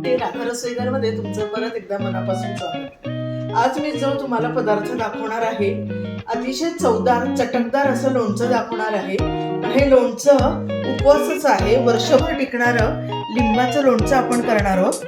म्हणते राधा रसोईघरमध्ये तुमचं परत एकदा मनापासून स्वागत। आज मी जो तुम्हाला पदार्थ दाखवणार आहे अतिशय चवदार चटकदार असं लोणचं दाखवणार आहे। हे लोणचं उपवासाचं आहे, वर्षभर टिकणारं लिंबाचं लोणचं आपण करणार आहोत।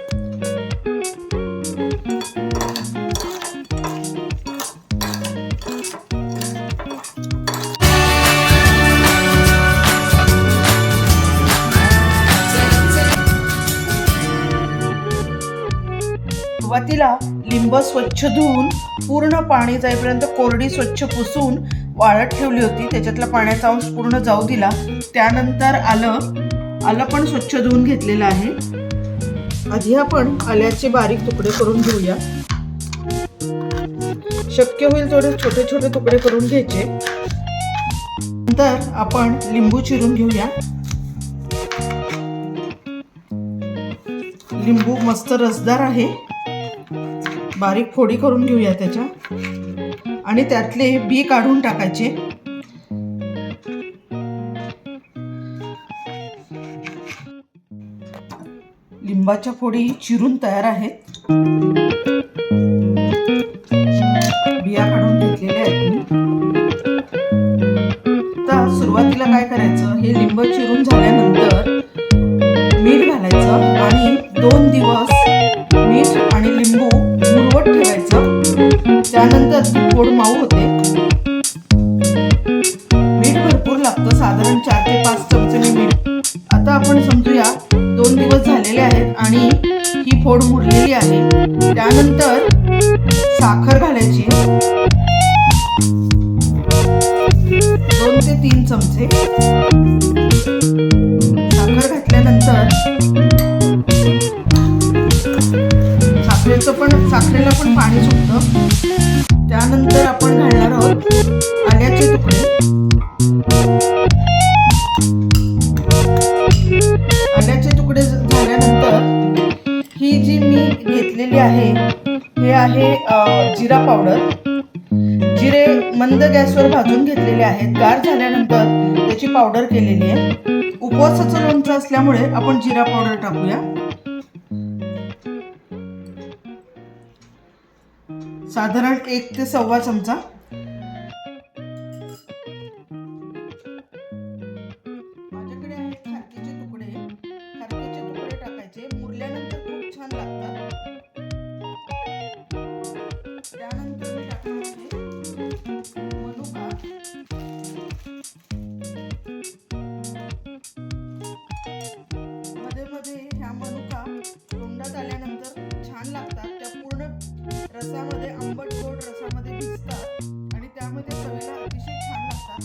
सुरुवातीला लिंब स्वच्छ धुवून पूर्ण पाणी जाईपर्यंत कोरडी स्वच्छ पुसून वाळत ठेवली होती। त्याच्यातला पाण्याचा अंश पूर्ण जाऊ दिला। त्यानंतर आलं पण स्वच्छ धुवून घेतलेलं आहे। आधी आपण आल्याचे बारीक तुकडे करून घेऊया। शक्य होईल तेवढे छोटे छोटे तुकडे करून घ्यायचे। नंतर आपण लिंबू चिरून घेऊया। लिंबू मस्त रसदार आहे, बारीक फोडी करून घेऊया त्याच्या आणि त्यातले बी काढून टाकायचे। लिंबाच्या फोडी चिरून तयार आहेत, बिया काढून घेतलेल्या आहेत मी। आता सुरुवातीला काय करायचं, हे लिंब चिरून झाल्यानंतर मीठ घालायचं आणि 2 दिवस मीठ आणि लिंबू मुरवत ठेवायचं। त्यानंतर ती फोड माऊ होते। मीठ भरपूर लागतं, साधारण 4 ते 5 चमचे मीठ। आता आपण समजूया 2 दिवस झालेले आहेत आणि ही फोड मुरलेली आहे। त्यानंतर साखर घालायची 2 ते 3 चमचे। साखर घातल्यानंतर साखरेला पण पाणी सुटतं। त्यानंतर आपण घालणार आहोत आल्याचे तुकडे। आल्याचे तुकडे झाल्यानंतर ही जी मी घेतलेली आहे, हे आहे जिरा पावडर। जिरे मंद गॅसवर भाजून घेतलेले आहेत, गार झाल्यानंतर त्याची पावडर केलेली आहे। उपवासाचं लोणचं असल्यामुळे आपण जिरा पावडर टाकूया, साधारण 1 ते 1.25 चमचा। माझ्याकडे आहेत खारकीचे तुकडे, खारकीचे तुकडे टाकायचे, मुरल्यानंतर खूप छान लागतात। त्यानंतर मी टाकणार आहे मनुका। मध्ये मध्ये ह्या मनुका तोंडात आल्यानंतर छान लागतात, त्या पूर्ण रसामध्ये आंबट गोड रसामध्ये भिजतात आणि त्यामध्ये चवीला अतिशय छान लागतात।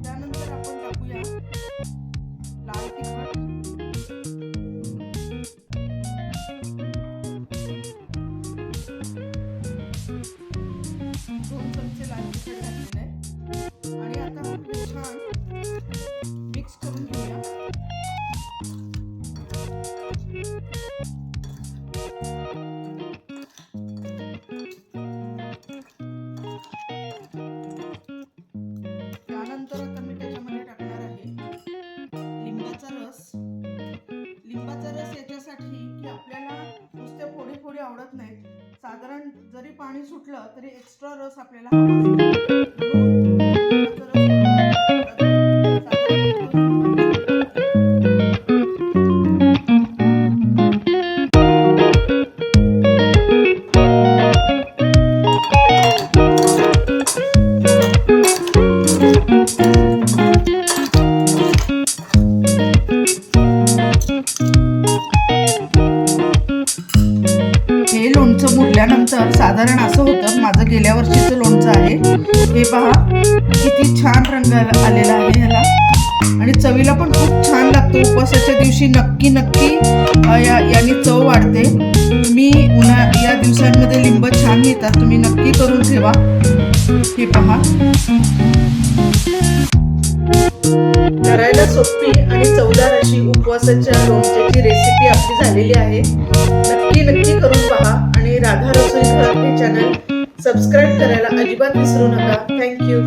त्यानंतर आपण टाकूया लाल तिखट, 2 चमचे लाल तिखट घातलेले आहे आणि आता हे छान मिक्स करून घेऊया। त्यानंतर आता मी त्याच्यामध्ये टाकणार आहे लिंबाचा रस। लिंबाचा रस याच्यासाठी की आपल्याला नुसत्या फोडी फोडी आवडत नाहीत, साधारण जरी पाणी सुटलं तरी एक्स्ट्रा रस आपल्याला लोणचं मुरल्यानंतर साधारण असं होतं। माझं गेल्या वर्षीचं लोणचं आहे हे, पहा किती छान रंग आलेला आहे ह्याला आणि चवीला पण खूप छान लागतं। उपवासाच्या दिवशी नक्की याने चव वाढते। तुम्ही या दिवसांमध्ये लिंब छान मिळतात, तुम्ही नक्की करून ठेवा। हे पहा, करायला सोपी आणि चवदार अशी उपवासाच्या लोणच्याची रेसिपी आपली झालेली आहे। नक्की करून पहा आणि राधा रसोईघर हे चॅनल सबस्क्राईब करायला अजिबात विसरू नका। थँक्यू।